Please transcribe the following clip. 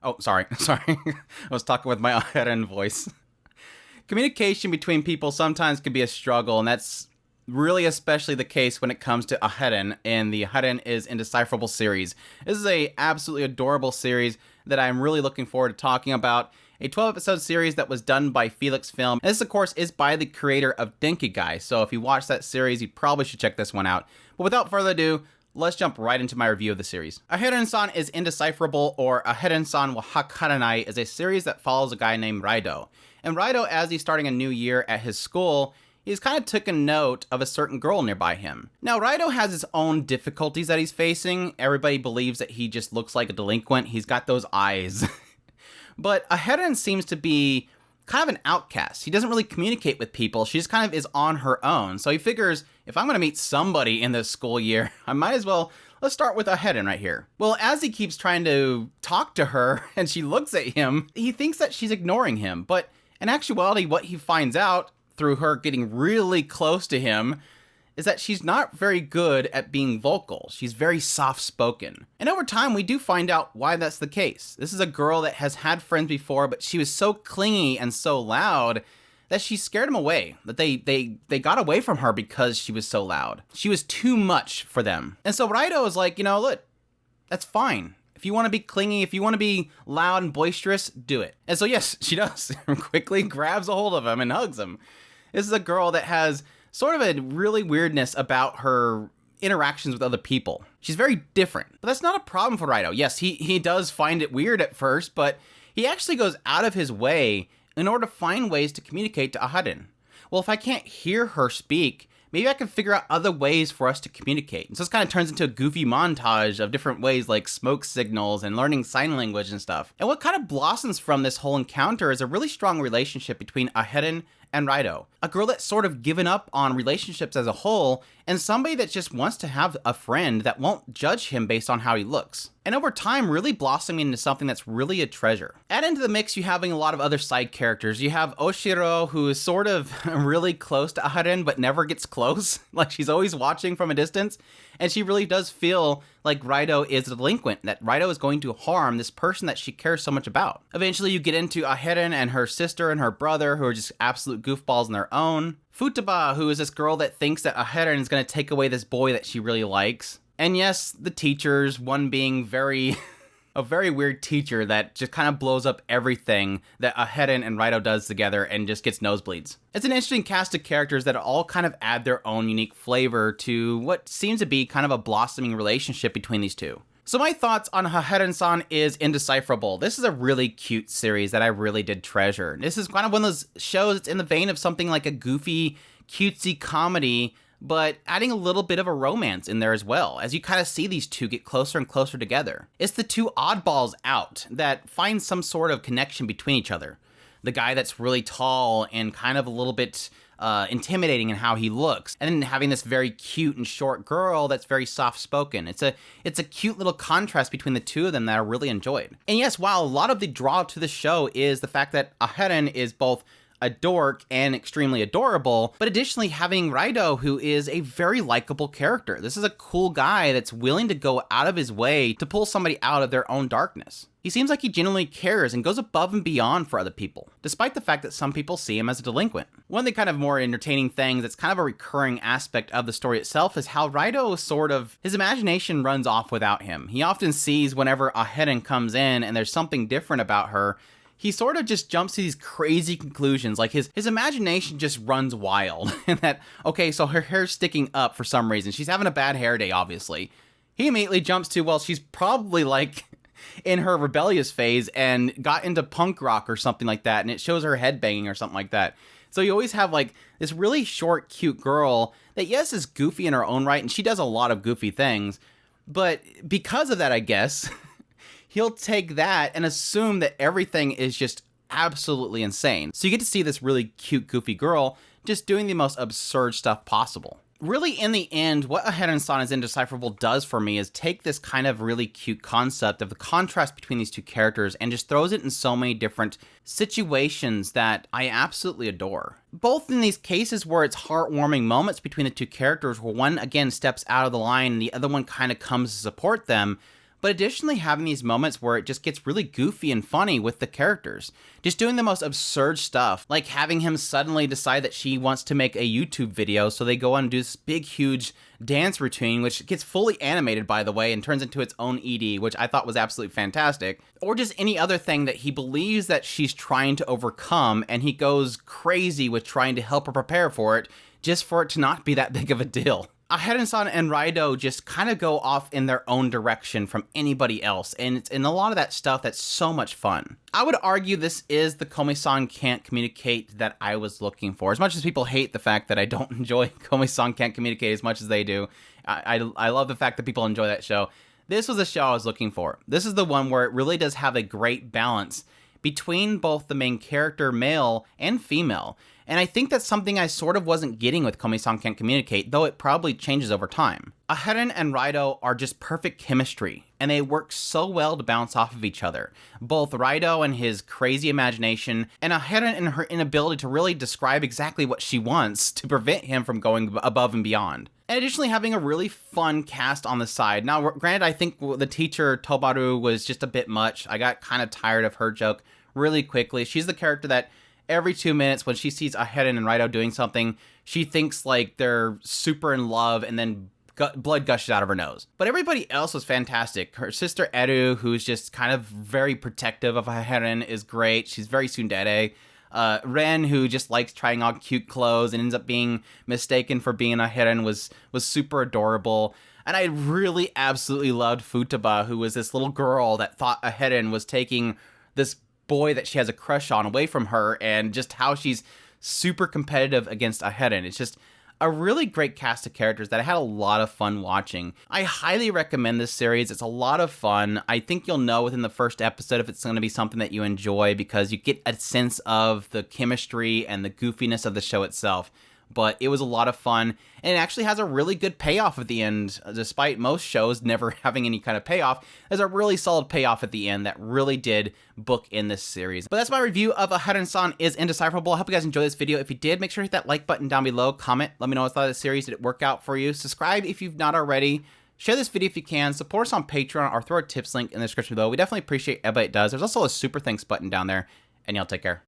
Oh, sorry. Sorry. I was talking with my Aharen voice. Communication between people sometimes can be a struggle, and that's really especially the case when it comes to Aharen in the Aharen is Indecipherable series. This is a absolutely adorable series that I'm really looking forward to talking about. A 12-episode series that was done by Felix Film. And this, of course, is by the creator of Denkigai, so if you watch that series, you probably should check this one out. But without further ado, let's jump right into my review of the series. Aharen-san is Indecipherable, or Aharen-san wa hakarenai, is a series that follows a guy named Raido. And Raido, as he's starting a new year at his school, he's kind of taken note of a certain girl nearby him. Now, Raido has his own difficulties that he's facing. Everybody believes that he just looks like a delinquent. He's got those eyes. But Aharen seems to be kind of an outcast. He doesn't really communicate with people. She just kind of is on her own. So he figures, if I'm going to meet somebody in this school year, I might as well, let's start with Aharen right here. Well, as he keeps trying to talk to her and she looks at him, he thinks that she's ignoring him. But in actuality, what he finds out through her getting really close to him is that she's not very good at being vocal. She's very soft-spoken. And over time, we do find out why that's the case. This is a girl that has had friends before, but she was so clingy and so loud that she scared him away. That they got away from her because she was so loud. She was too much for them. And so Raido is like, look, that's fine. If you want to be clingy, if you want to be loud and boisterous, do it. And so yes, she does. Quickly grabs a hold of him and hugs him. This is a girl that has sort of a really weirdness about her interactions with other people. She's very different, but that's not a problem for Raido. Yes, he does find it weird at first, but he actually goes out of his way in order to find ways to communicate to Aharen. Well, if I can't hear her speak, maybe I can figure out other ways for us to communicate. And so this kind of turns into a goofy montage of different ways like smoke signals and learning sign language and stuff. And what kind of blossoms from this whole encounter is a really strong relationship between Aharen and Raido. A girl that's sort of given up on relationships as a whole, and somebody that just wants to have a friend that won't judge him based on how he looks. And over time, really blossoming into something that's really a treasure. Add into the mix, you having a lot of other side characters. You have Oshiro, who is sort of really close to Aharen, but never gets close. Like, she's always watching from a distance. And she really does feel like Raido is a delinquent, that Raido is going to harm this person that she cares so much about. Eventually, you get into Aharen and her sister and her brother, who are just absolute goofballs on their own. Futaba, who is this girl that thinks that Aharen is going to take away this boy that she really likes. And yes, the teachers, one being a very weird teacher that just kind of blows up everything that Aharen and Raido does together and just gets nosebleeds. It's an interesting cast of characters that all kind of add their own unique flavor to what seems to be kind of a blossoming relationship between these two. So my thoughts on Aharen-san is Indecipherable. This is a really cute series that I really did treasure. This is kind of one of those shows that's in the vein of something like a goofy, cutesy comedy, but adding a little bit of a romance in there as well, as you kind of see these two get closer and closer together. It's the two oddballs out that find some sort of connection between each other. The guy that's really tall and kind of a little bit intimidating in how he looks, and then having this very cute and short girl that's very soft-spoken. It's a cute little contrast between the two of them that I really enjoyed. And yes, while a lot of the draw to the show is the fact that Aharen is both a dork and extremely adorable, but additionally having Raido, who is a very likable character. This is a cool guy that's willing to go out of his way to pull somebody out of their own darkness. He seems like he genuinely cares and goes above and beyond for other people, despite the fact that some people see him as a delinquent. One of the kind of more entertaining things that's kind of a recurring aspect of the story itself is how Raido his imagination runs off without him. He often sees whenever Aharen comes in and there's something different about her, he sort of just jumps to these crazy conclusions. Like his imagination just runs wild. And that, okay, so her hair's sticking up for some reason. She's having a bad hair day, obviously. He immediately jumps to, well, she's probably like in her rebellious phase and got into punk rock or something like that. And it shows her head banging or something like that. So you always have like this really short, cute girl that, yes, is goofy in her own right. And she does a lot of goofy things. But because of that, I guess, he'll take that and assume that everything is just absolutely insane. So you get to see this really cute, goofy girl just doing the most absurd stuff possible. Really, in the end, what Aharen-san is Indecipherable does for me is take this kind of really cute concept of the contrast between these two characters and just throws it in so many different situations that I absolutely adore. Both in these cases where it's heartwarming moments between the two characters where one, again, steps out of the line and the other one kind of comes to support them, But additionally, having these moments where it just gets really goofy and funny with the characters. Just doing the most absurd stuff, like having him suddenly decide that she wants to make a YouTube video, so they go on and do this big, huge dance routine, which gets fully animated, by the way, and turns into its own ED, which I thought was absolutely fantastic. Or just any other thing that he believes that she's trying to overcome, and he goes crazy with trying to help her prepare for it, just for it to not be that big of a deal. Aharen-san and Raido just kind of go off in their own direction from anybody else, and it's in a lot of that stuff that's so much fun. I would argue this is the Komi-san Can't Communicate that I was looking for. As much as people hate the fact that I don't enjoy Komi-san Can't Communicate as much as they do, I love the fact that people enjoy that show. This was the show I was looking for. This is the one where it really does have a great balance between both the main character, male and female. And I think that's something I sort of wasn't getting with Komi-san Can't Communicate, though it probably changes over time. Aharen and Raido are just perfect chemistry, and they work so well to bounce off of each other. Both Raido and his crazy imagination, and Aharen and her inability to really describe exactly what she wants to prevent him from going above and beyond. And additionally, having a really fun cast on the side. Now, granted, I think the teacher, Tobaru, was just a bit much. I got kind of tired of her joke really quickly. She's the character that every 2 minutes when she sees Aharen and Raido doing something, she thinks like they're super in love, and then blood gushes out of her nose. But everybody else was fantastic. Her sister Eru, who's just kind of very protective of Aharen, is great. She's very tsundere. Ren, who just likes trying on cute clothes and ends up being mistaken for being Aharen, was super adorable. And I really absolutely loved Futaba, who was this little girl that thought Aharen was taking this boy that she has a crush on away from her, and just how she's super competitive against Aharen. It's just a really great cast of characters that I had a lot of fun watching. I highly recommend this series. It's a lot of fun. I think you'll know within the first episode if it's going to be something that you enjoy, because you get a sense of the chemistry and the goofiness of the show itself. But it was a lot of fun, and it actually has a really good payoff at the end. Despite most shows never having any kind of payoff, there's a really solid payoff at the end that really did book in this series. But that's my review of Aharen-san is Indecipherable. I hope you guys enjoyed this video. If you did, make sure to hit that like button down below. Comment, let me know what you thought of the series. Did it work out for you? Subscribe if you've not already. Share this video if you can. Support us on Patreon or throw our tips link in the description below. We definitely appreciate everybody it does. There's also a super thanks button down there, and y'all take care.